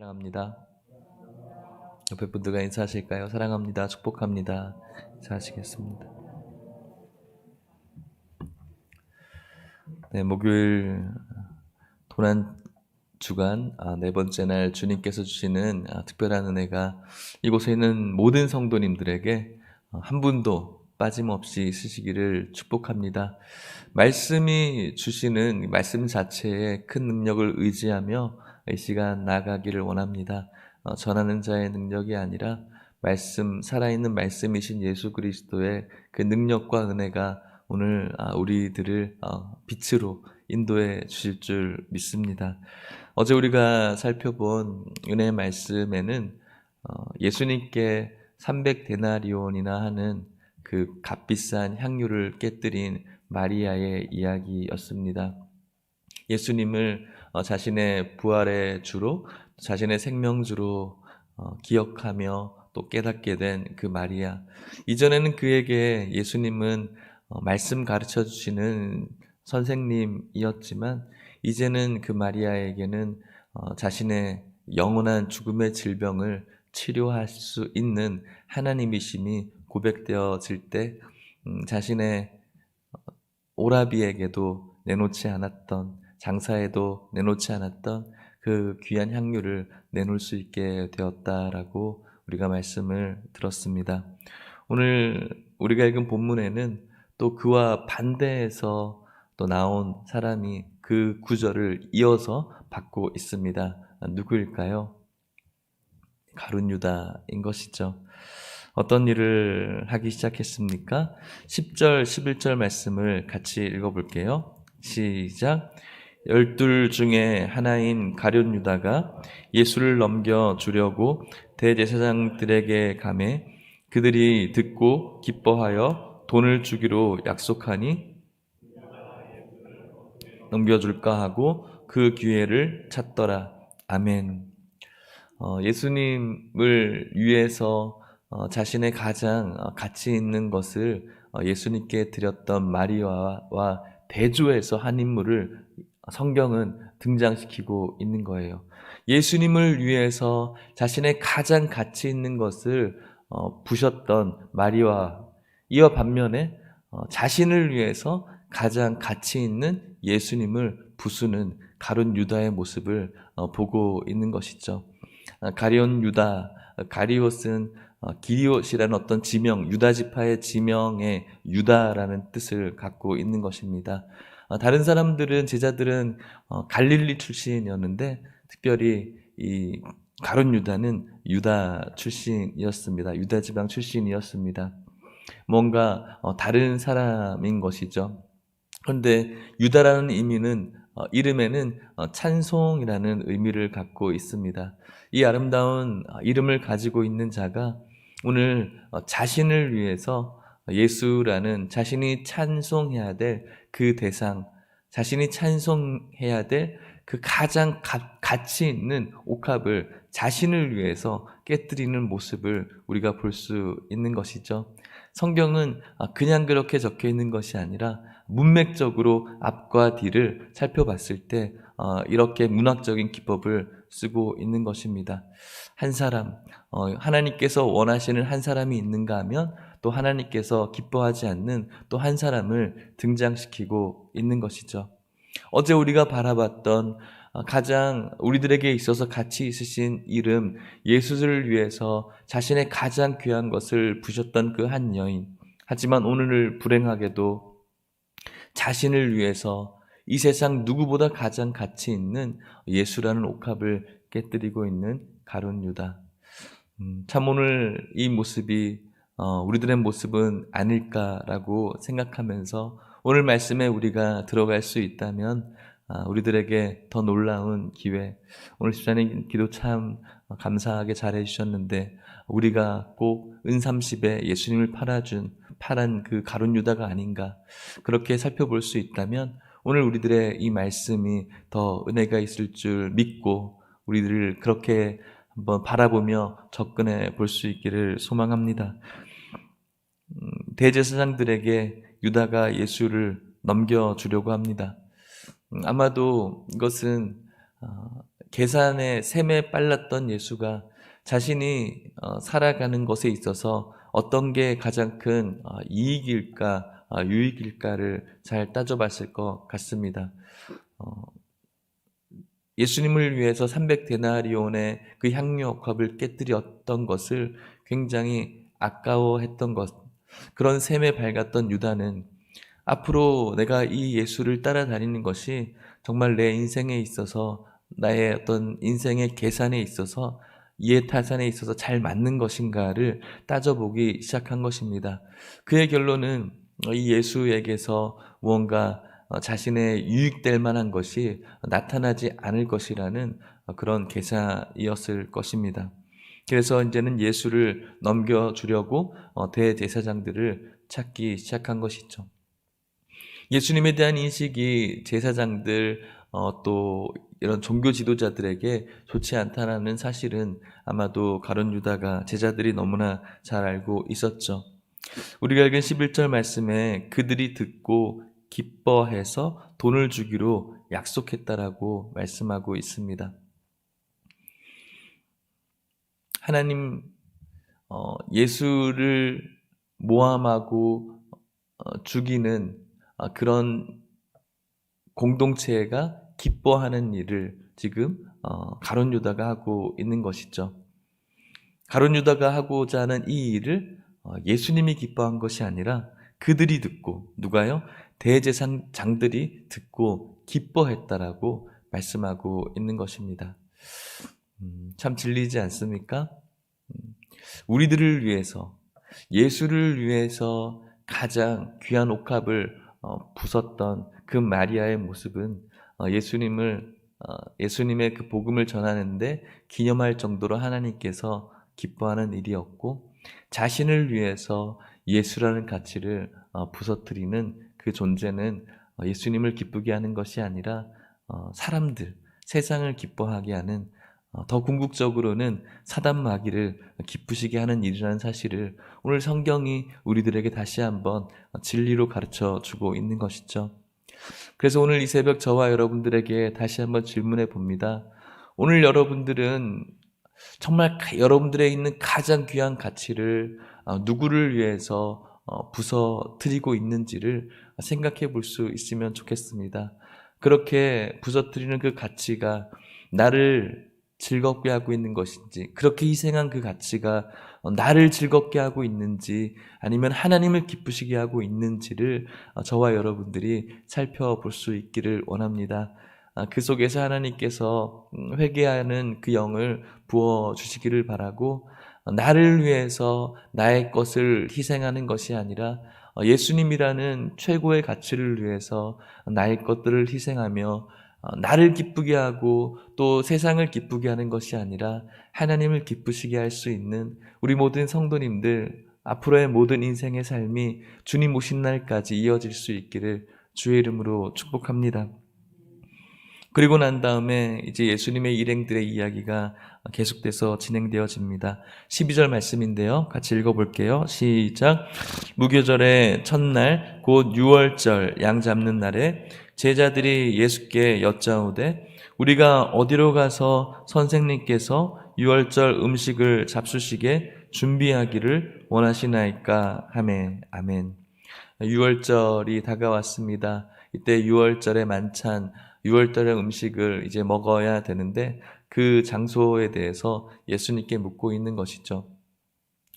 사랑합니다. 옆에 분들과 인사하실까요? 사랑합니다. 축복합니다. 인사하시겠습니다. 네, 목요일 도난 주간 네 번째 날 주님께서 주시는 특별한 은혜가 이곳에 있는 모든 성도님들에게 한 분도 빠짐없이 있으시기를 축복합니다. 말씀이 주시는 말씀 자체에 큰 능력을 의지하며 이 시간 나아가기를 원합니다. 전하는 자의 능력이 아니라 살아있는 말씀이신 예수 그리스도의 그 능력과 은혜가 오늘 우리들을 빛으로 인도해 주실 줄 믿습니다. 어제 우리가 살펴본 은혜의 말씀에는 예수님께 300데나리온이나 하는 그 값비싼 향유를 깨뜨린 마리아의 이야기였습니다. 예수님을 자신의 부활의 주로, 자신의 생명주로 기억하며 또 깨닫게 된 그 마리아. 이전에는 그에게 예수님은 말씀 가르쳐 주시는 선생님이었지만 이제는 그 마리아에게는 자신의 영원한 죽음의 질병을 치료할 수 있는 하나님이심이 고백되어질 때 자신의 오라비에게도 내놓지 않았던, 장사에도 내놓지 않았던 그 귀한 향유를 내놓을 수 있게 되었다라고 우리가 말씀을 들었습니다. 오늘 우리가 읽은 본문에는 또 그와 반대해서 또 나온 사람이 그 구절을 이어서 받고 있습니다. 누구일까요? 가룟 유다인 것이죠. 어떤 일을 하기 시작했습니까? 10절, 11절 말씀을 같이 읽어볼게요. 시작. 12 중에 하나인 가룟 유다가 예수를 넘겨주려고 대제사장들에게 가매 그들이 듣고 기뻐하여 돈을 주기로 약속하니 넘겨줄까 하고 그 기회를 찾더라. 아멘. 예수님을 위해서 자신의 가장 가치 있는 것을 예수님께 드렸던 마리아와 대조해서 한 인물을 성경은 등장시키고 있는 거예요. 예수님을 위해서 자신의 가장 가치 있는 것을 부셨던 마리아, 이와 반면에 자신을 위해서 가장 가치 있는 예수님을 부수는 가룟 유다의 모습을 보고 있는 것이죠. 가룟 유다, 가리옷은 기리옷이라는 어떤 지명, 유다 지파의 지명의 유다라는 뜻을 갖고 있는 것입니다. 다른 사람들은, 제자들은 갈릴리 출신이었는데 특별히 이 가룟 유다는 유다 출신이었습니다. 유다 지방 출신이었습니다. 뭔가 다른 사람인 것이죠. 그런데 유다라는 이름에는 찬송이라는 의미를 갖고 있습니다. 이 아름다운 이름을 가지고 있는 자가 오늘 자신을 위해서 예수라는 자신이 찬송해야 될 그 대상, 자신이 찬송해야 될 그 가장 가치 있는 옥합을 자신을 위해서 깨뜨리는 모습을 우리가 볼 수 있는 것이죠. 성경은 그냥 그렇게 적혀 있는 것이 아니라 문맥적으로 앞과 뒤를 살펴봤을 때 이렇게 문학적인 기법을 쓰고 있는 것입니다. 한 사람, 하나님께서 원하시는 한 사람이 있는가 하면 또 하나님께서 기뻐하지 않는 또 한 사람을 등장시키고 있는 것이죠. 어제 우리가 바라봤던 가장 우리들에게 있어서 가치 있으신 이름, 예수를 위해서 자신의 가장 귀한 것을 부셨던 그 한 여인. 하지만 오늘 불행하게도 자신을 위해서 이 세상 누구보다 가장 가치 있는 예수라는 옥합을 깨뜨리고 있는 가룟 유다. 참 오늘 이 모습이 우리들의 모습은 아닐까라고 생각하면서 오늘 말씀에 우리가 들어갈 수 있다면 우리들에게 더 놀라운 기회. 오늘 집사님 기도 참 감사하게 잘해 주셨는데 우리가 꼭 은삼십에 예수님을 팔은 그 가룟 유다가 아닌가 그렇게 살펴볼 수 있다면 오늘 우리들의 이 말씀이 더 은혜가 있을 줄 믿고 우리들을 그렇게 한번 바라보며 접근해 볼 수 있기를 소망합니다. 대제사장들에게 유다가 예수를 넘겨주려고 합니다. 아마도 이것은 계산의 셈에 빨랐던 예수가 자신이 살아가는 것에 있어서 어떤 게 가장 큰 이익일까, 유익일까를 잘 따져봤을 것 같습니다. 예수님을 위해서 300데나리온의 그 향유옥합을 깨뜨렸던 것을 굉장히 아까워했던 것, 그런 셈에 밝았던 유다는 앞으로 내가 이 예수를 따라다니는 것이 정말 내 인생에 있어서, 나의 어떤 인생의 계산에 있어서, 이해타산에 있어서 잘 맞는 것인가를 따져보기 시작한 것입니다. 그의 결론은 이 예수에게서 무언가 자신의 유익될 만한 것이 나타나지 않을 것이라는 그런 계산이었을 것입니다. 그래서 이제는 예수를 넘겨주려고 대제사장들을 찾기 시작한 것이죠. 예수님에 대한 인식이 제사장들 또 이런 종교 지도자들에게 좋지 않다는 사실은 아마도 가룟 유다가 제자들이 너무나 잘 알고 있었죠. 우리가 읽은 11절 말씀에 그들이 듣고 기뻐해서 돈을 주기로 약속했다라고 말씀하고 있습니다. 하나님 예수를 모함하고 죽이는 그런 공동체가 기뻐하는 일을 지금 가룟 유다가 하고 있는 것이죠. 가룟 유다가 하고자 하는 이 일을 예수님이 기뻐한 것이 아니라 그들이 듣고, 누가요? 대제사장들이 듣고 기뻐했다라고 말씀하고 있는 것입니다. 참 진리지 않습니까? 우리들을 위해서, 예수를 위해서 가장 귀한 옥합을 부쉈던 그 마리아의 모습은 예수님의 그 복음을 전하는데 기념할 정도로 하나님께서 기뻐하는 일이었고, 자신을 위해서 예수라는 가치를 부서뜨리는 그 존재는 예수님을 기쁘게 하는 것이 아니라 사람들, 세상을 기뻐하게 하는, 더 궁극적으로는 사단 마귀를 기쁘시게 하는 일이라는 사실을 오늘 성경이 우리들에게 다시 한번 진리로 가르쳐 주고 있는 것이죠. 그래서 오늘 이 새벽 저와 여러분들에게 다시 한번 질문해 봅니다. 오늘 여러분들은 정말 여러분들에 있는 가장 귀한 가치를 누구를 위해서 부서뜨리고 있는지를 생각해 볼 수 있으면 좋겠습니다. 그렇게 부서뜨리는 그 가치가 나를 즐겁게 하고 있는 것인지, 그렇게 희생한 그 가치가 나를 즐겁게 하고 있는지, 아니면 하나님을 기쁘시게 하고 있는지를 저와 여러분들이 살펴볼 수 있기를 원합니다. 그 속에서 하나님께서 회개하는 그 영을 부어주시기를 바라고, 나를 위해서 나의 것을 희생하는 것이 아니라 예수님이라는 최고의 가치를 위해서 나의 것들을 희생하며 나를 기쁘게 하고 또 세상을 기쁘게 하는 것이 아니라 하나님을 기쁘시게 할 수 있는 우리 모든 성도님들, 앞으로의 모든 인생의 삶이 주님 오신 날까지 이어질 수 있기를 주의 이름으로 축복합니다. 그리고 난 다음에 이제 예수님의 일행들의 이야기가 계속돼서 진행되어집니다. 12절 말씀인데요. 같이 읽어볼게요. 시작. 무교절의 첫날 곧 유월절 양 잡는 날에 제자들이 예수께 여짜오되 우리가 어디로 가서 선생님께서 유월절 음식을 잡수시게 준비하기를 원하시나이까 하매. 아멘. 유월절이 다가왔습니다. 이때 유월절의 만찬, 유월절의 음식을 이제 먹어야 되는데 그 장소에 대해서 예수님께 묻고 있는 것이죠.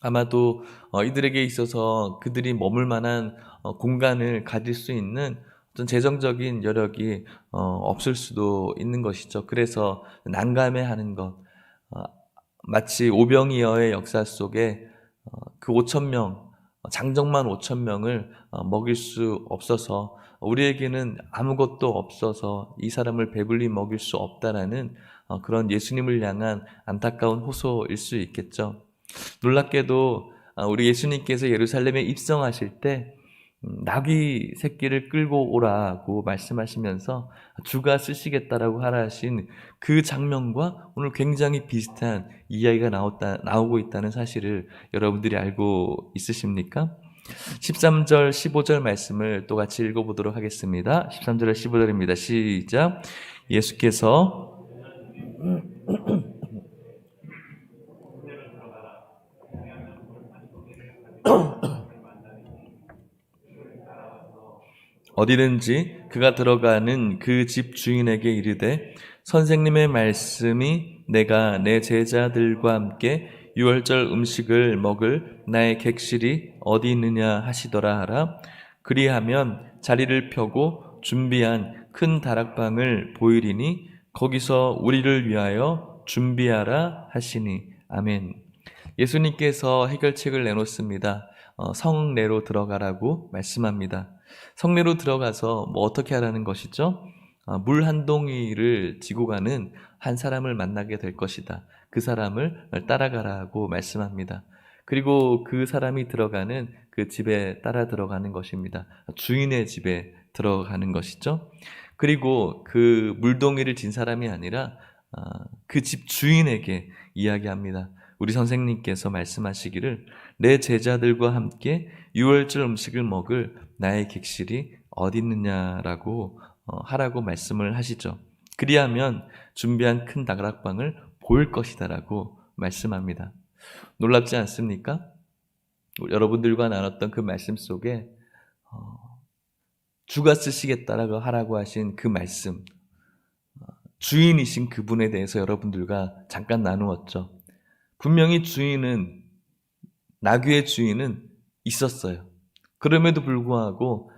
아마도 이들에게 있어서 그들이 머물 만한 공간을 가질 수 있는 어떤 재정적인 여력이 없을 수도 있는 것이죠. 그래서 난감해하는 것, 마치 오병이어의 역사 속에 그 5,000명, 장정만 5,000명을 먹일 수 없어서, 우리에게는 아무것도 없어서 이 사람을 배불리 먹일 수 없다라는 그런 예수님을 향한 안타까운 호소일 수 있겠죠. 놀랍게도 우리 예수님께서 예루살렘에 입성하실 때 나귀 새끼를 끌고 오라고 말씀하시면서 주가 쓰시겠다라고 하라 하신 그 장면과 오늘 굉장히 비슷한 이야기가 나오고 있다는 사실을 여러분들이 알고 있으십니까? 13절, 15절 말씀을 또 같이 읽어보도록 하겠습니다. 13절에 15절입니다. 시작. 예수께서 어디든지 그가 들어가는 그 집 주인에게 이르되 선생님의 말씀이 내가 내 제자들과 함께 유월절 음식을 먹을 나의 객실이 어디 있느냐 하시더라 하라. 그리하면 자리를 펴고 준비한 큰 다락방을 보이리니 거기서 우리를 위하여 준비하라 하시니. 아멘. 예수님께서 해결책을 내놓습니다. 성내로 들어가라고 말씀합니다. 성내로 들어가서 뭐 어떻게 하라는 것이죠? 물 한 동이를 지고 가는 한 사람을 만나게 될 것이다. 그 사람을 따라가라고 말씀합니다. 그리고 그 사람이 들어가는 그 집에 따라 들어가는 것입니다. 주인의 집에 들어가는 것이죠. 그리고 그 물동이를 진 사람이 아니라 그 집 주인에게 이야기합니다. 우리 선생님께서 말씀하시기를 내 제자들과 함께 유월절 음식을 먹을 나의 객실이 어디 있느냐라고 하라고 말씀을 하시죠. 그리하면 준비한 큰 다락방을 보일 것이다라고 말씀합니다. 놀랍지 않습니까? 여러분들과 나눴던 그 말씀 속에 주가 쓰시겠다라고 하라고 하신 그 말씀, 주인이신 그분에 대해서 여러분들과 잠깐 나누었죠. 분명히 나귀의 주인은 있었어요. 그럼에도 불구하고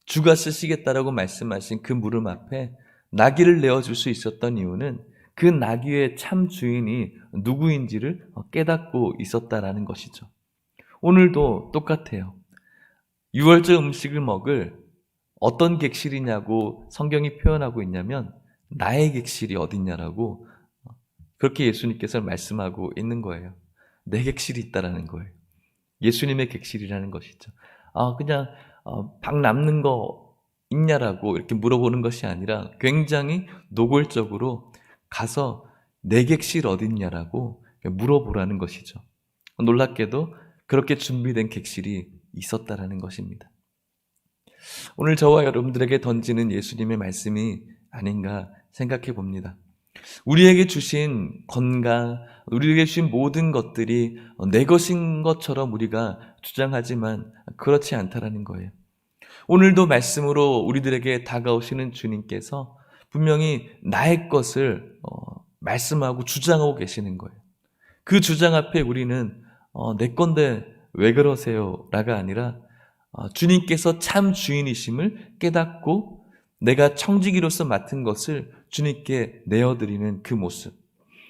주가 쓰시겠다라고 말씀하신 그 물음 앞에 나귀를 내어줄 수 있었던 이유는 그 나귀의 참 주인이 누구인지를 깨닫고 있었다라는 것이죠. 오늘도 똑같아요. 유월절 음식을 먹을 어떤 객실이냐고 성경이 표현하고 있냐면 나의 객실이 어딨냐라고 그렇게 예수님께서 말씀하고 있는 거예요. 내 객실이 있다라는 거예요. 예수님의 객실이라는 것이죠. 그냥 방 남는 거 있냐라고 이렇게 물어보는 것이 아니라 굉장히 노골적으로 가서 내 객실 어딨냐라고 물어보라는 것이죠. 놀랍게도 그렇게 준비된 객실이 있었다라는 것입니다. 오늘 저와 여러분들에게 던지는 예수님의 말씀이 아닌가 생각해 봅니다. 우리에게 주신 건강, 우리에게 주신 모든 것들이 내 것인 것처럼 우리가 주장하지만 그렇지 않다라는 거예요. 오늘도 말씀으로 우리들에게 다가오시는 주님께서 분명히 나의 것을 말씀하고 주장하고 계시는 거예요. 그 주장 앞에 우리는 내 건데 왜 그러세요? 라가 아니라 주님께서 참 주인이심을 깨닫고 내가 청지기로서 맡은 것을 주님께 내어드리는 그 모습.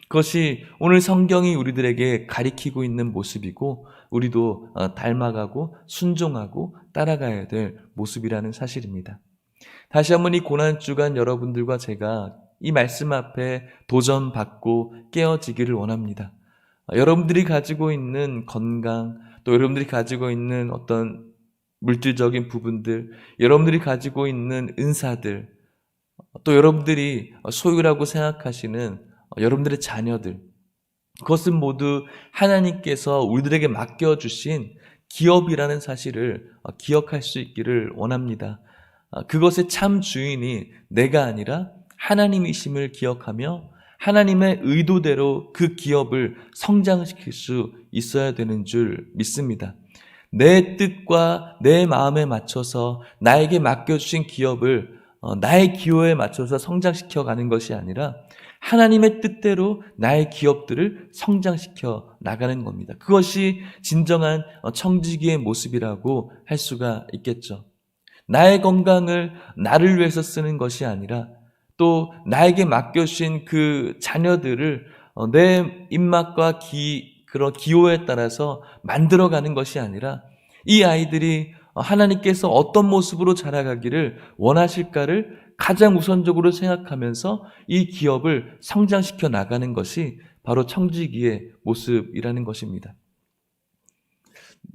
그것이 오늘 성경이 우리들에게 가리키고 있는 모습이고 우리도 닮아가고 순종하고 따라가야 될 모습이라는 사실입니다. 다시 한번 이 고난주간 여러분들과 제가 이 말씀 앞에 도전받고 깨어지기를 원합니다. 여러분들이 가지고 있는 건강, 또 여러분들이 가지고 있는 어떤 물질적인 부분들, 여러분들이 가지고 있는 은사들, 또 여러분들이 소유라고 생각하시는 여러분들의 자녀들, 그것은 모두 하나님께서 우리들에게 맡겨주신 기업이라는 사실을 기억할 수 있기를 원합니다. 그것의 참 주인이 내가 아니라 하나님이심을 기억하며 하나님의 의도대로 그 기업을 성장시킬 수 있어야 되는 줄 믿습니다. 내 뜻과 내 마음에 맞춰서 나에게 맡겨주신 기업을 나의 기호에 맞춰서 성장시켜 가는 것이 아니라 하나님의 뜻대로 나의 기업들을 성장시켜 나가는 겁니다. 그것이 진정한 청지기의 모습이라고 할 수가 있겠죠. 나의 건강을 나를 위해서 쓰는 것이 아니라 또 나에게 맡겨주신 그 자녀들을 내 입맛과 그런 기호에 따라서 만들어가는 것이 아니라 이 아이들이 하나님께서 어떤 모습으로 자라가기를 원하실까를 가장 우선적으로 생각하면서 이 기업을 성장시켜 나가는 것이 바로 청지기의 모습이라는 것입니다.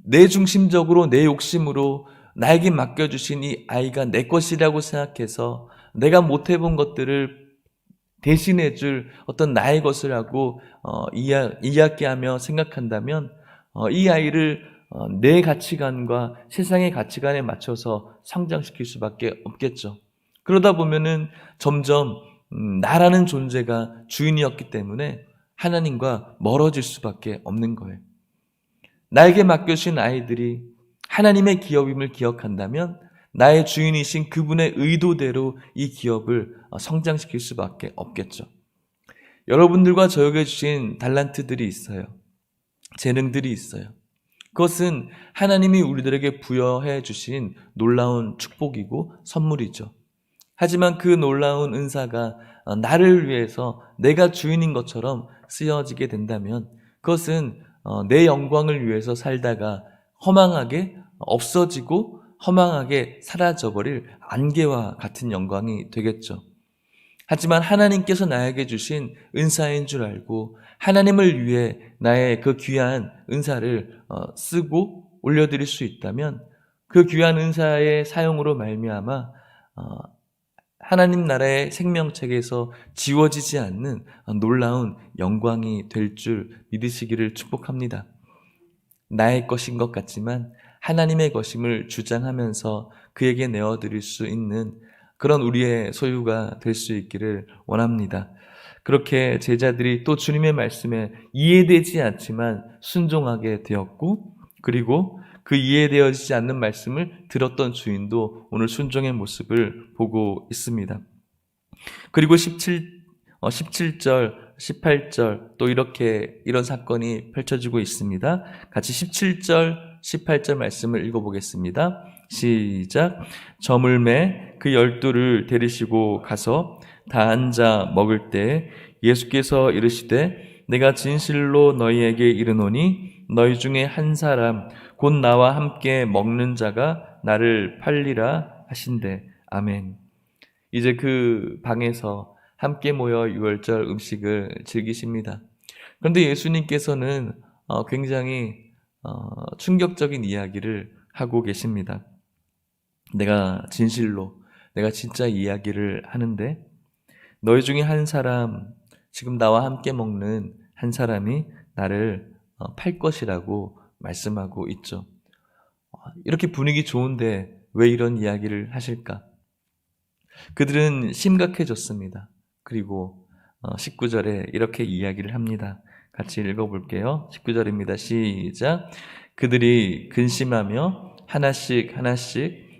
내 중심적으로 내 욕심으로 나에게 맡겨주신 이 아이가 내 것이라고 생각해서 내가 못해본 것들을 대신해줄 어떤 나의 것이라고 이야기하며 생각한다면 이 아이를 내 가치관과 세상의 가치관에 맞춰서 성장시킬 수밖에 없겠죠. 그러다 보면은 점점 나라는 존재가 주인이었기 때문에 하나님과 멀어질 수밖에 없는 거예요. 나에게 맡겨주신 아이들이 하나님의 기업임을 기억한다면 나의 주인이신 그분의 의도대로 이 기업을 성장시킬 수밖에 없겠죠. 여러분들과 저에게 주신 달란트들이 있어요. 재능들이 있어요. 그것은 하나님이 우리들에게 부여해 주신 놀라운 축복이고 선물이죠. 하지만 그 놀라운 은사가 나를 위해서 내가 주인인 것처럼 쓰여지게 된다면 그것은 내 영광을 위해서 살다가 허망하게 없어지고 허망하게 사라져버릴 안개와 같은 영광이 되겠죠. 하지만 하나님께서 나에게 주신 은사인 줄 알고 하나님을 위해 나의 그 귀한 은사를 쓰고 올려드릴 수 있다면 그 귀한 은사의 사용으로 말미암아 하나님 나라의 생명책에서 지워지지 않는 놀라운 영광이 될 줄 믿으시기를 축복합니다. 나의 것인 것 같지만 하나님의 것임을 주장하면서 그에게 내어드릴 수 있는 그런 우리의 소유가 될 수 있기를 원합니다. 그렇게 제자들이 또 주님의 말씀에 이해되지 않지만 순종하게 되었고, 그리고 그 이해되어지지 않는 말씀을 들었던 주인도 오늘 순종의 모습을 보고 있습니다. 그리고 17절, 18절 또 이런 사건이 펼쳐지고 있습니다. 같이 17절, 18절 말씀을 읽어보겠습니다. 시작. 저물매 그 12를 데리시고 가서 다 앉아 먹을 때 예수께서 이르시되 내가 진실로 너희에게 이르노니 너희 중에 한 사람 곧 나와 함께 먹는 자가 나를 팔리라 하신대. 아멘. 이제 그 방에서 함께 모여 유월절 음식을 즐기십니다. 그런데 예수님께서는 굉장히 충격적인 이야기를 하고 계십니다. 내가 진짜 이야기를 하는데 너희 중에 한 사람, 지금 나와 함께 먹는 한 사람이 나를 팔 것이라고 말씀하고 있죠. 이렇게 분위기 좋은데 왜 이런 이야기를 하실까? 그들은 심각해졌습니다. 그리고 19절에 이렇게 이야기를 합니다. 같이 읽어볼게요. 19절입니다. 시작. 그들이 근심하며 하나씩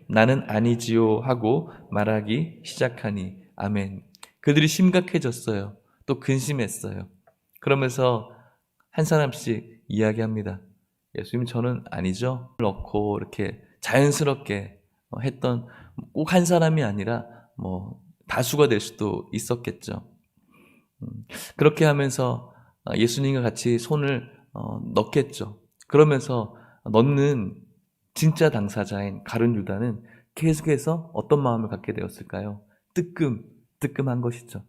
나는 아니지요 하고 말하기 시작하니. 아멘. 그들이 심각해졌어요. 또 근심했어요. 그러면서 한 사람씩 이야기합니다. 예수님, 저는 아니죠. 넣고 이렇게 자연스럽게 했던 꼭 한 사람이 아니라 다수가 될 수도 있었겠죠. 그렇게 하면서 예수님과 같이 손을 넣겠죠. 그러면서 넣는 진짜 당사자인 가룟 유다는 계속해서 어떤 마음을 갖게 되었을까요? 뜨끔한 것이죠.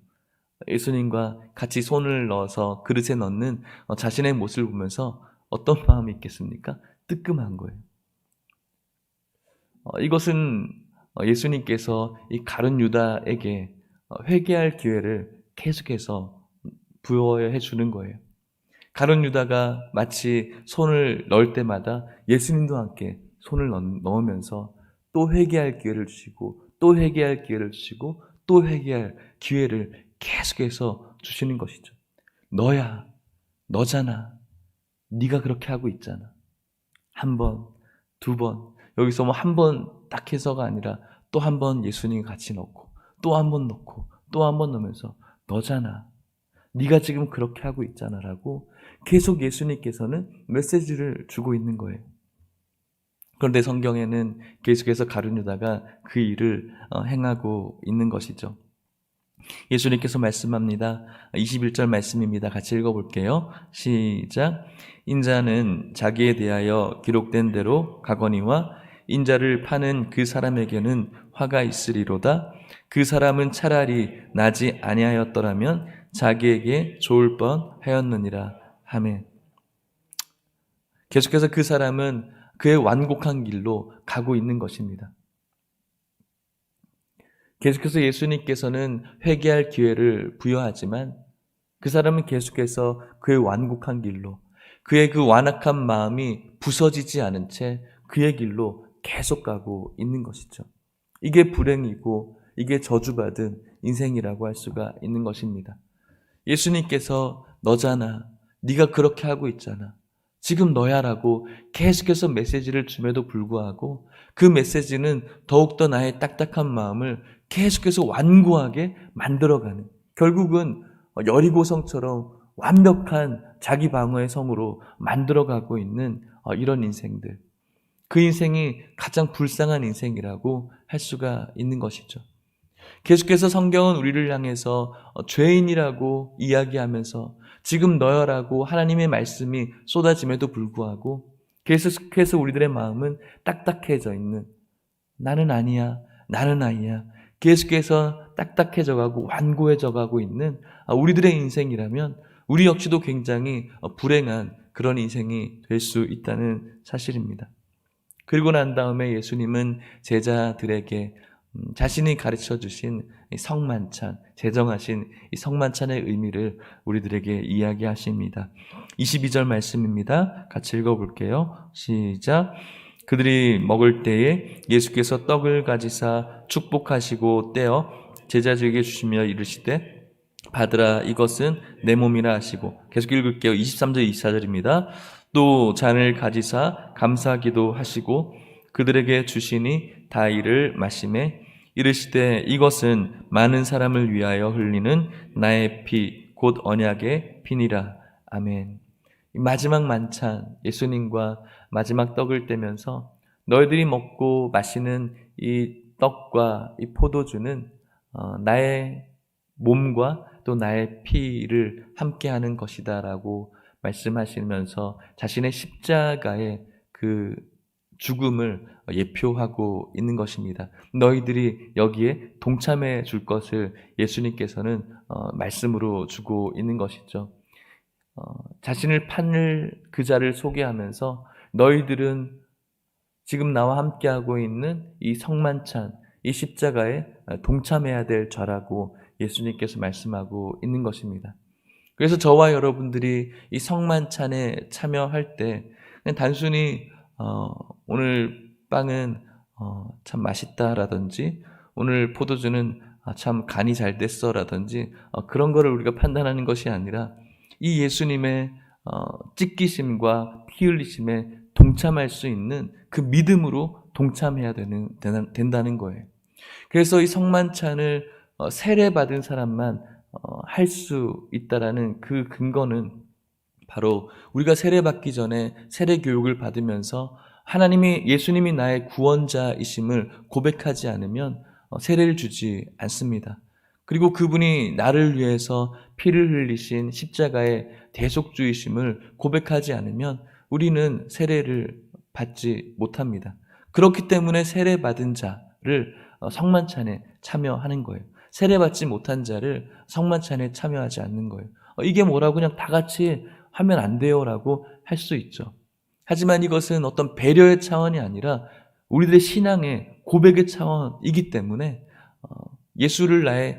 예수님과 같이 손을 넣어서 그릇에 넣는 자신의 모습을 보면서 어떤 마음이 있겠습니까? 뜨끔한 거예요. 이것은 예수님께서 이 가룟 유다에게 회개할 기회를 계속해서 부여해 주는 거예요. 가룟 유다가 마치 손을 넣을 때마다 예수님도 함께 손을 넣으면서 또 회개할 기회를 주시고 또 회개할 기회를 주시고 또 회개할 기회를 계속해서 주시는 것이죠. 너잖아. 네가 그렇게 하고 있잖아. 한 번, 두 번, 여기서 한 번 딱 해서가 아니라 또 한 번 예수님 같이 넣고 또 한 번 넣고 또 한 번 넣으면서 너잖아. 네가 지금 그렇게 하고 있잖아 라고 계속 예수님께서는 메시지를 주고 있는 거예요. 그런데 성경에는 계속해서 가룟 유다가 그 일을 행하고 있는 것이죠. 예수님께서 말씀합니다. 21절 말씀입니다. 같이 읽어볼게요. 시작. 인자는 자기에 대하여 기록된 대로 가거니와 인자를 파는 그 사람에게는 화가 있으리로다. 그 사람은 차라리 나지 아니하였더라면 자기에게 좋을 뻔하였느니라. 아멘. 계속해서 그 사람은 그의 완곡한 길로 가고 있는 것입니다. 계속해서 예수님께서는 회개할 기회를 부여하지만 그 사람은 계속해서 그의 완곡한 길로, 그의 그 완악한 마음이 부서지지 않은 채 그의 길로 계속 가고 있는 것이죠. 이게 불행이고 이게 저주받은 인생이라고 할 수가 있는 것입니다. 예수님께서 너잖아, 네가 그렇게 하고 있잖아, 지금 너야라고 계속해서 메시지를 줌에도 불구하고 그 메시지는 더욱더 나의 딱딱한 마음을 계속해서 완고하게 만들어가는, 결국은 여리고성처럼 완벽한 자기 방어의 성으로 만들어가고 있는 이런 인생들, 그 인생이 가장 불쌍한 인생이라고 할 수가 있는 것이죠. 계속해서 성경은 우리를 향해서 죄인이라고 이야기하면서 지금 너여라고 하나님의 말씀이 쏟아짐에도 불구하고 계속해서 우리들의 마음은 딱딱해져 있는, 나는 아니야, 나는 아니야, 계속해서 딱딱해져 가고 완고해져 가고 있는 우리들의 인생이라면 우리 역시도 굉장히 불행한 그런 인생이 될 수 있다는 사실입니다. 그리고 난 다음에 예수님은 제자들에게 자신이 가르쳐 주신 성만찬, 제정하신 이 성만찬의 의미를 우리들에게 이야기하십니다. 22절 말씀입니다. 같이 읽어볼게요. 시작. 그들이 먹을 때에 예수께서 떡을 가지사 축복하시고 떼어 제자들에게 주시며 이르시되 받으라, 이것은 내 몸이라 하시고, 계속 읽을게요. 23절 24절입니다. 또 잔을 가지사 감사기도 하시고 그들에게 주시니 다 이를 마시매 이르시되 이것은 많은 사람을 위하여 흘리는 나의 피 곧 언약의 피니라. 아멘. 마지막 만찬, 예수님과 마지막 떡을 떼면서 너희들이 먹고 마시는 이 떡과 이 포도주는 나의 몸과 또 나의 피를 함께하는 것이다 라고 말씀하시면서 자신의 십자가의 그 죽음을 예표하고 있는 것입니다. 너희들이 여기에 동참해 줄 것을 예수님께서는 말씀으로 주고 있는 것이죠. 자신을 판을 그 자를 소개하면서 너희들은 지금 나와 함께하고 있는 이 성만찬, 이 십자가에 동참해야 될 자라고 예수님께서 말씀하고 있는 것입니다. 그래서 저와 여러분들이 이 성만찬에 참여할 때 그냥 단순히 오늘 빵은 참 맛있다라든지 오늘 포도주는 참 간이 잘 됐어라든지 그런 거를 우리가 판단하는 것이 아니라 이 예수님의 찢기심과 피 흘리심에 동참할 수 있는 그 믿음으로 동참해야 된다는 거예요. 그래서 이 성만찬을 세례받은 사람만 할 수 있다라는 그 근거는 바로 우리가 세례받기 전에 세례 교육을 받으면서 예수님이 나의 구원자이심을 고백하지 않으면 세례를 주지 않습니다. 그리고 그분이 나를 위해서 피를 흘리신 십자가의 대속주이심을 고백하지 않으면 우리는 세례를 받지 못합니다. 그렇기 때문에 세례받은 자를 성만찬에 참여하는 거예요. 세례받지 못한 자를 성만찬에 참여하지 않는 거예요. 이게 뭐라고 그냥 다 같이 하면 안 돼요라고 할 수 있죠. 하지만 이것은 어떤 배려의 차원이 아니라 우리들의 신앙의 고백의 차원이기 때문에 예수를 나의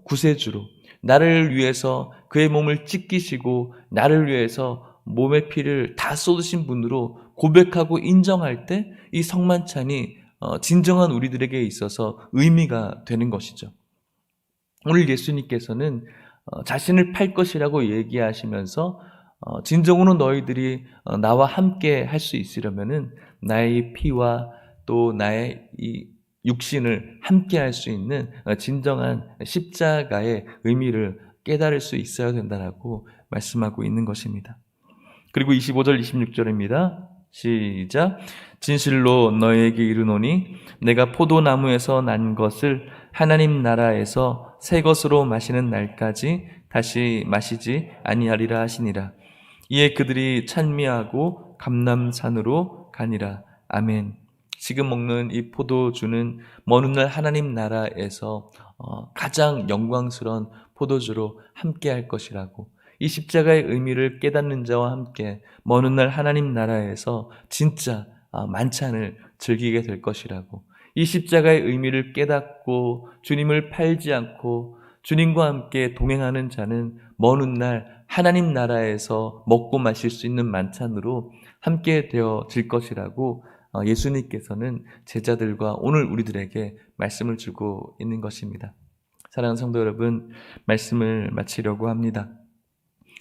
구세주로, 나를 위해서 그의 몸을 찢기시고 나를 위해서 몸의 피를 다 쏟으신 분으로 고백하고 인정할 때 이 성만찬이 진정한 우리들에게 있어서 의미가 되는 것이죠. 오늘 예수님께서는 자신을 팔 것이라고 얘기하시면서 진정으로 너희들이 나와 함께 할 수 있으려면은 나의 피와 또 나의 이 육신을 함께 할 수 있는 진정한 십자가의 의미를 깨달을 수 있어야 된다라고 말씀하고 있는 것입니다. 그리고 25절 26절입니다. 시작. 진실로 너희에게 이르노니 내가 포도나무에서 난 것을 하나님 나라에서 새 것으로 마시는 날까지 다시 마시지 아니하리라 하시니라. 이에 그들이 찬미하고 감람산으로 가니라. 아멘. 지금 먹는 이 포도주는 먼 훗날 하나님 나라에서 가장 영광스러운 포도주로 함께할 것이라고, 이 십자가의 의미를 깨닫는 자와 함께 먼 훗날 하나님 나라에서 진짜 만찬을 즐기게 될 것이라고, 이 십자가의 의미를 깨닫고 주님을 팔지 않고 주님과 함께 동행하는 자는 먼 훗날 하나님 나라에서 먹고 마실 수 있는 만찬으로 함께 되어질 것이라고 예수님께서는 제자들과 오늘 우리들에게 말씀을 주고 있는 것입니다. 사랑하는 성도 여러분, 말씀을 마치려고 합니다.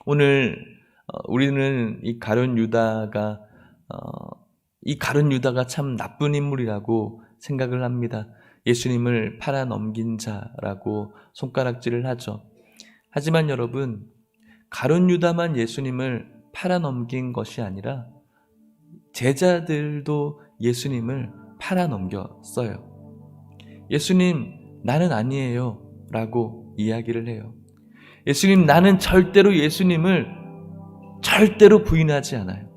오늘 우리는 이 가룟 유다가 참 나쁜 인물이라고 생각을 합니다. 예수님을 팔아넘긴 자라고 손가락질을 하죠. 하지만 여러분, 가룟 유다만 예수님을 팔아넘긴 것이 아니라 제자들도 예수님을 팔아넘겼어요. 예수님, 나는 아니에요 라고 이야기를 해요. 예수님, 나는 절대로 예수님을 절대로 부인하지 않아요.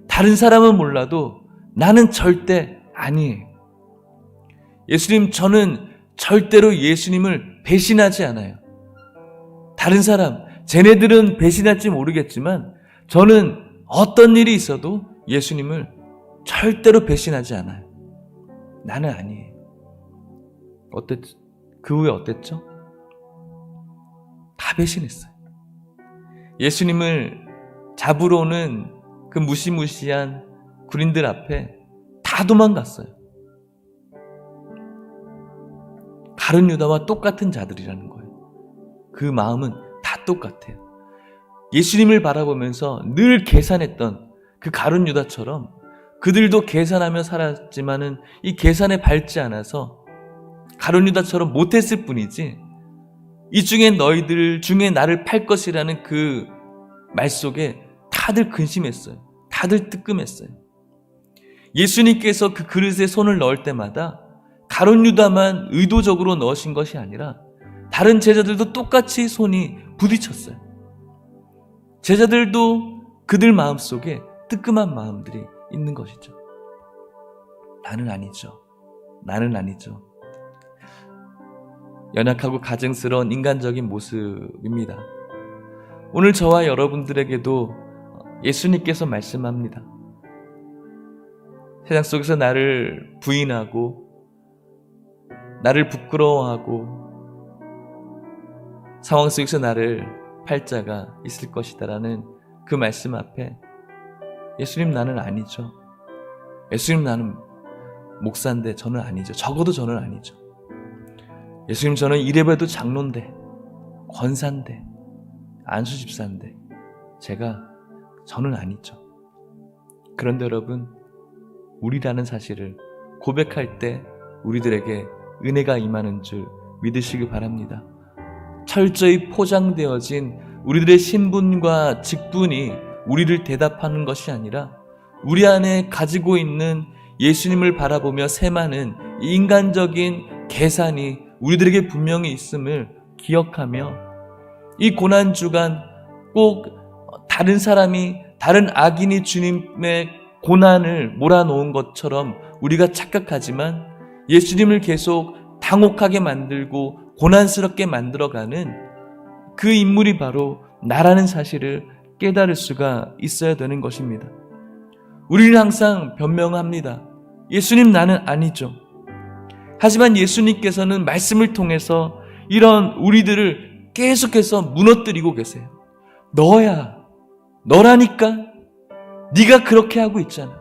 다른 사람은 몰라도 나는 절대 아니에요. 예수님, 저는 절대로 예수님을 배신하지 않아요. 다른 사람, 쟤네들은 배신할지 모르겠지만 저는 어떤 일이 있어도 예수님을 절대로 배신하지 않아요. 나는 아니에요. 어땠죠? 그 후에 어땠죠? 다 배신했어요. 예수님을 잡으러 오는 그 무시무시한 군인들 앞에 다 도망갔어요. 가룟 유다와 똑같은 자들이라는 거예요. 그 마음은 다 똑같아요. 예수님을 바라보면서 늘 계산했던 그 가룟 유다처럼 그들도 계산하며 살았지만은 이 계산에 밟지 않아서 가룟 유다처럼 못했을 뿐이지, 이 중에 너희들 중에 나를 팔 것이라는 그 말 속에 다들 근심했어요. 다들 뜨끔했어요. 예수님께서 그 그릇에 손을 넣을 때마다 가룟 유다만 의도적으로 넣으신 것이 아니라 다른 제자들도 똑같이 손이 부딪혔어요. 제자들도 그들 마음속에 뜨끔한 마음들이 있는 것이죠. 나는 아니죠. 나는 아니죠. 연약하고 가증스러운 인간적인 모습입니다. 오늘 저와 여러분들에게도 예수님께서 말씀합니다. 세상 속에서 나를 부인하고 나를 부끄러워하고 상황 속에서 나를 팔 자가 있을 것이다 라는 그 말씀 앞에 예수님, 나는 아니죠. 예수님, 나는 목사인데 저는 아니죠. 적어도 저는 아니죠. 예수님, 저는 이래봬도 장로인데, 권사인데, 안수집사인데 저는 아니죠. 그런데 여러분, 우리라는 사실을 고백할 때 우리들에게 은혜가 임하는 줄 믿으시기 바랍니다. 철저히 포장되어진 우리들의 신분과 직분이 우리를 대답하는 것이 아니라 우리 안에 가지고 있는 예수님을 바라보며 셈하는 인간적인 계산이 우리들에게 분명히 있음을 기억하며 이 고난주간 꼭 다른 사람이, 다른 악인이 주님의 고난을 몰아놓은 것처럼 우리가 착각하지만 예수님을 계속 당혹하게 만들고 고난스럽게 만들어가는 그 인물이 바로 나라는 사실을 깨달을 수가 있어야 되는 것입니다. 우리는 항상 변명합니다. 예수님, 나는 아니죠. 하지만 예수님께서는 말씀을 통해서 이런 우리들을 계속해서 무너뜨리고 계세요. 너라니까. 네가 그렇게 하고 있잖아.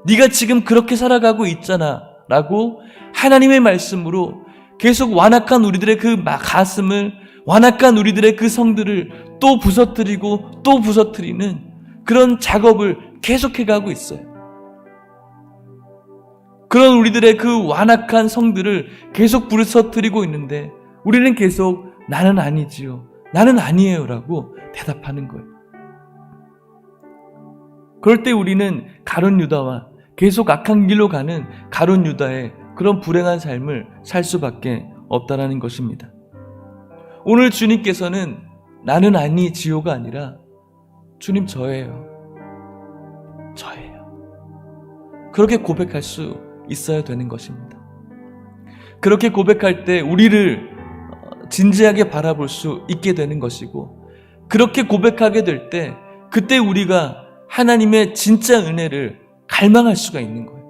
네가 지금 그렇게 살아가고 있잖아 라고 하나님의 말씀으로 계속 완악한 우리들의 그 가슴을, 완악한 우리들의 그 성들을 또 부서뜨리고 또 부서뜨리는 그런 작업을 계속해가고 있어요. 그런 우리들의 그 완악한 성들을 계속 부서뜨리고 있는데 우리는 계속 나는 아니지요, 나는 아니에요 라고 대답하는 거예요. 그럴 때 우리는 가룟 유다와 계속 악한 길로 가는 가룟 유다의 그런 불행한 삶을 살 수밖에 없다라는 것입니다. 오늘 주님께서는 나는 아니지요가 아니라 주님, 저예요. 그렇게 고백할 수 있어야 되는 것입니다. 그렇게 고백할 때 우리를 진지하게 바라볼 수 있게 되는 것이고, 그렇게 고백하게 될 때 그때 우리가 하나님의 진짜 은혜를 갈망할 수가 있는 거예요.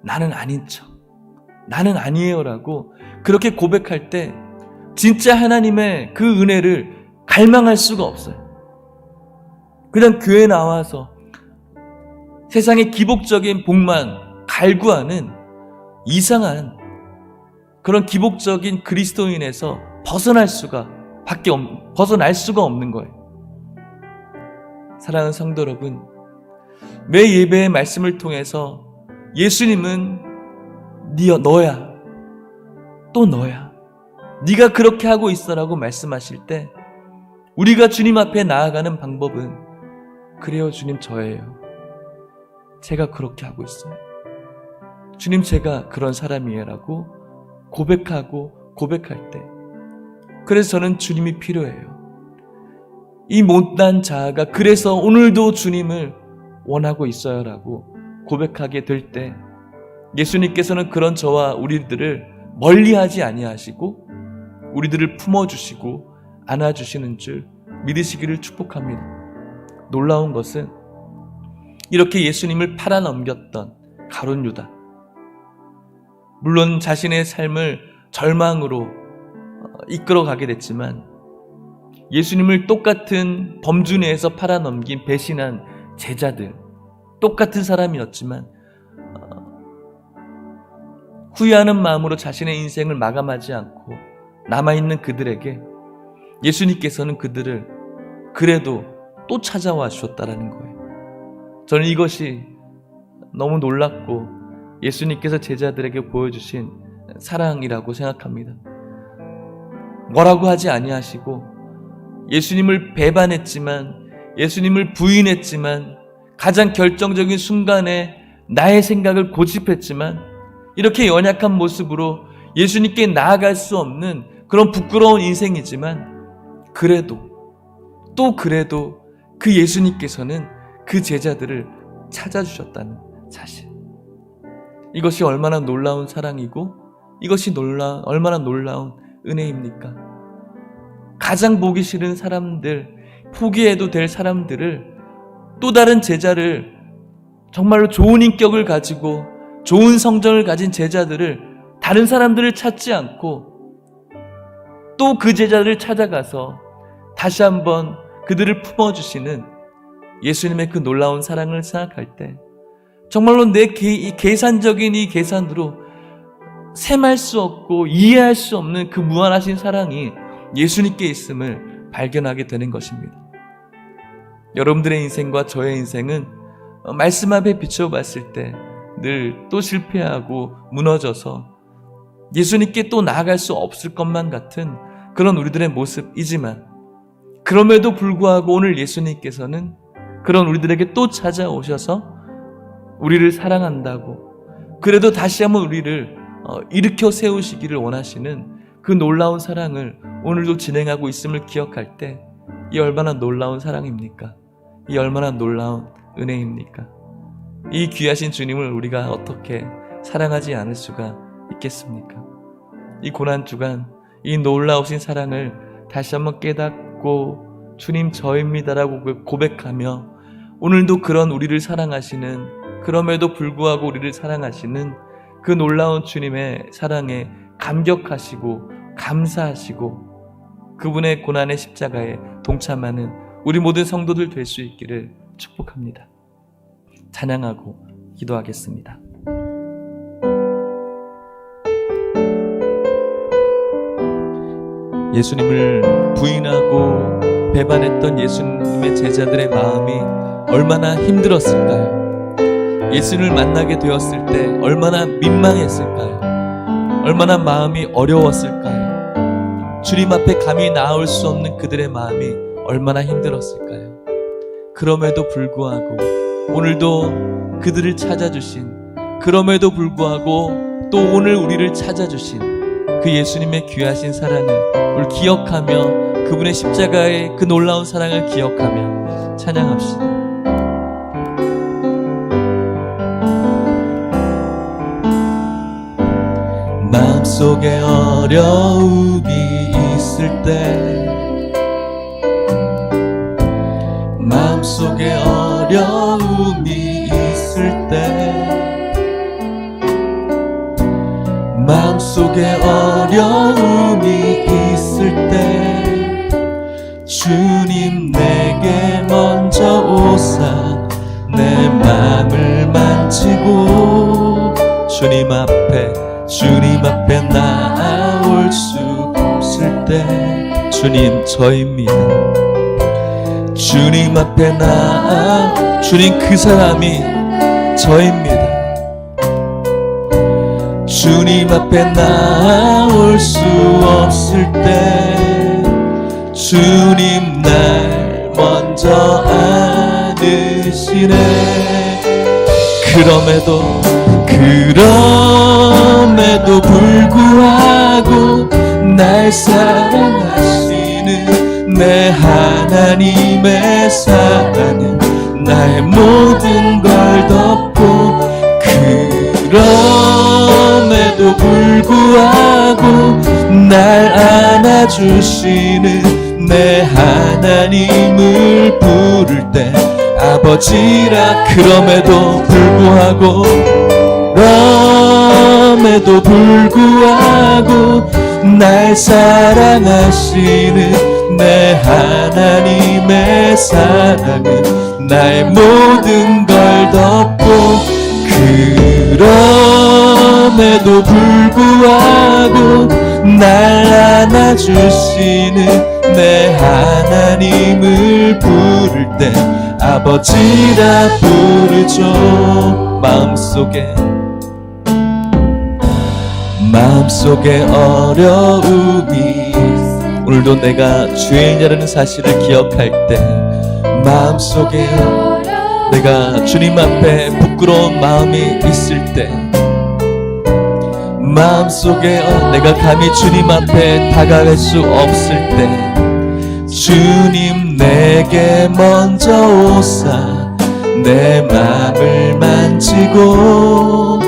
나는 아닌 척, 나는 아니에요 라고 그렇게 고백할 때 진짜 하나님의 그 은혜를 갈망할 수가 없어요. 그냥 교회 나와서 세상의 기복적인 복만 갈구하는 이상한 그런 기복적인 그리스도인에서 벗어날 수가 없는 거예요. 사랑하는 성도 여러분, 매 예배의 말씀을 통해서 예수님은 너야, 또 너야, 네가 그렇게 하고 있어라고 말씀하실 때 우리가 주님 앞에 나아가는 방법은, 그래요 주님, 저예요. 제가 그렇게 하고 있어요. 주님, 제가 그런 사람이에요 라고 고백할 때, 그래서 저는 주님이 필요해요. 이 못난 자아가 그래서 오늘도 주님을 원하고 있어요 라고 고백하게 될 때, 예수님께서는 그런 저와 우리들을 멀리하지 아니하시고 우리들을 품어주시고 안아주시는 줄 믿으시기를 축복합니다. 놀라운 것은 이렇게 예수님을 팔아넘겼던 가룟 유다, 물론 자신의 삶을 절망으로 이끌어가게 됐지만 예수님을 똑같은 범주내에서 팔아넘긴 배신한 제자들, 똑같은 사람이었지만 후회하는 마음으로 자신의 인생을 마감하지 않고 남아있는 그들에게 예수님께서는 그들을 그래도 또 찾아와 주셨다라는 거예요. 저는 이것이 너무 놀랍고 예수님께서 제자들에게 보여주신 사랑이라고 생각합니다. 뭐라고 하지 아니하시고 예수님을 배반했지만, 예수님을 부인했지만, 가장 결정적인 순간에 나의 생각을 고집했지만, 이렇게 연약한 모습으로 예수님께 나아갈 수 없는 그런 부끄러운 인생이지만, 그래도 그 예수님께서는 그 제자들을 찾아주셨다는 사실, 이것이 얼마나 놀라운 사랑이고 이것이 얼마나 놀라운 은혜입니까? 가장 보기 싫은 사람들, 포기해도 될 사람들을, 또 다른 제자를, 정말로 좋은 인격을 가지고 좋은 성정을 가진 제자들을, 다른 사람들을 찾지 않고 또 그 제자들을 찾아가서 다시 한번 그들을 품어주시는 예수님의 그 놀라운 사랑을 생각할 때, 정말로 이 계산적인 이 계산으로 셈할 수 없고 이해할 수 없는 그 무한하신 사랑이 예수님께 있음을 발견하게 되는 것입니다. 여러분들의 인생과 저의 인생은 말씀 앞에 비춰봤을 때 늘 또 실패하고 무너져서 예수님께 또 나아갈 수 없을 것만 같은 그런 우리들의 모습이지만, 그럼에도 불구하고 오늘 예수님께서는 그런 우리들에게 또 찾아오셔서 우리를 사랑한다고, 그래도 다시 한번 우리를 일으켜 세우시기를 원하시는 그 놀라운 사랑을 오늘도 진행하고 있음을 기억할 때, 이 얼마나 놀라운 사랑입니까? 이 얼마나 놀라운 은혜입니까? 이 귀하신 주님을 우리가 어떻게 사랑하지 않을 수가 있겠습니까? 이 고난주간 이 놀라우신 사랑을 다시 한번 깨닫고 주님 저입니다라고 고백하며, 오늘도 그런 우리를 사랑하시는, 그럼에도 불구하고 우리를 사랑하시는 그 놀라운 주님의 사랑에 감격하시고 감사하시고 그분의 고난의 십자가에 동참하는 우리 모든 성도들 될 수 있기를 축복합니다. 찬양하고 기도하겠습니다. 예수님을 부인하고 배반했던 예수님의 제자들의 마음이 얼마나 힘들었을까요? 예수님을 만나게 되었을 때 얼마나 민망했을까요? 얼마나 마음이 어려웠을까요? 주님 앞에 감히 나올 수 없는 그들의 마음이 얼마나 힘들었을까요? 그럼에도 불구하고 오늘도 그들을 찾아주신, 그럼에도 불구하고 또 오늘 우리를 찾아주신 그 예수님의 귀하신 사랑을 우리 기억하며, 그분의 십자가의 그 놀라운 사랑을 기억하며 찬양합시다. 마음속에 어려움이 있을 때, 마음속에 어려움이 있을 때, 마음속에 어려움이 있을 때, 주님 내게 먼저 오사 내 맘을 만지고 주님 앞에 주님 앞에 나올 수 없을 때 주님 저입니다. 주님 앞에 주님 그 사람이 저입니다. 주님 앞에 나올 수 없을 때 주님 날 먼저 안으시네. 그럼에도 불구하고 날 사랑하시는 내 하나님의 사랑은 나의 모든 걸 덮고, 그럼에도 불구하고 날 안아주시는 내 하나님을 부를 때 아버지라. 그럼에도 불구하고 날 사랑하시는 내 하나님의 사랑은 나의 모든 걸 덮고, 그럼에도 불구하고 날 안아주시는 내 하나님을 부를 때 아버지라 부르죠. 마음속에 어려움이, 오늘도 내가 죄인이라는 사실을 기억할 때, 마음속에 내가 주님 앞에 부끄러운 마음이 있을 때, 마음속에 내가 감히 주님 앞에 다가갈 수 없을 때, 주님 내게 먼저 오사 내 마음을 만지고,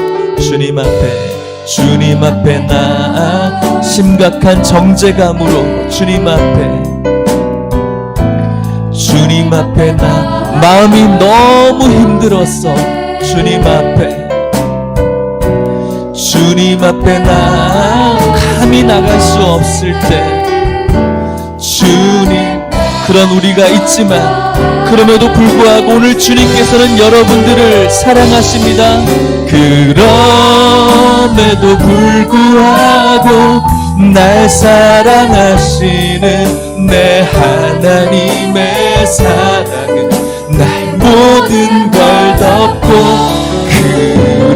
주님 앞에 나 심각한 정죄감으로 주님 앞에 나 마음이 너무 힘들었어. 주님 앞에 나 감히 나갈 수 없을 때, 주님, 그런 우리가 있지만 그럼에도 불구하고 오늘 주님께서는 여러분들을 사랑하십니다. 그럼에도 불구하고 날 사랑하시는 내 하나님의 사랑은 나의 모든 걸 덮고,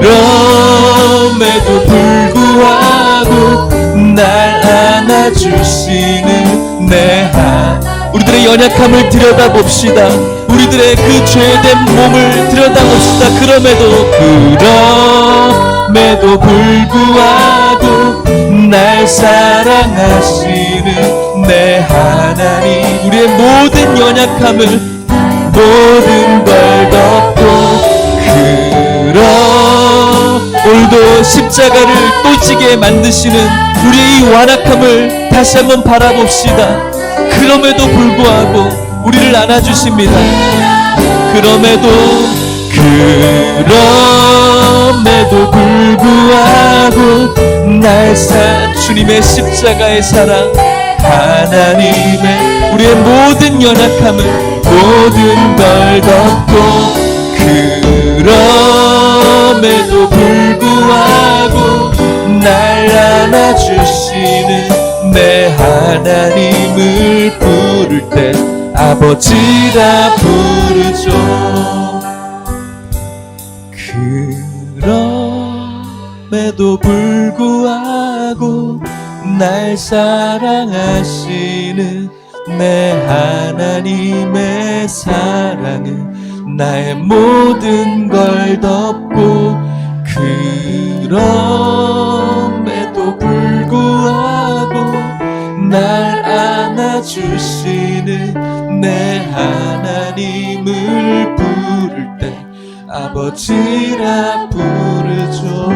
그럼에도 불구하고 날 안아주시는 내 우리들의 연약함을 들여다봅시다. 우리들의 그 죄된 몸을 들여다봅시다. 그럼에도 불구하고 날 사랑하시는 내 하나님, 우리의 모든 연약함을 모든 걸 덮고, 오늘도 십자가를 또 지게 만드시는 우리의 이 완악함을 다시 한번 바라봅시다. 그럼에도 불구하고 우리를 안아주십니다. 그럼에도 불구하고 날 주님의 십자가의 사랑, 하나님의 우리의 모든 연약함을 모든 걸 덮고, 그럼에도 불구하고 날 안아주시는 내 하나님을 부를 때 아버지라 부르죠. 그럼에도 불구하고 날 사랑하시는 내 하나님의 사랑은 나의 모든 걸 덮고, 그럼에도 불구하고 날 안아주시는 내 하나님을 부를 때 아버지라 부르죠.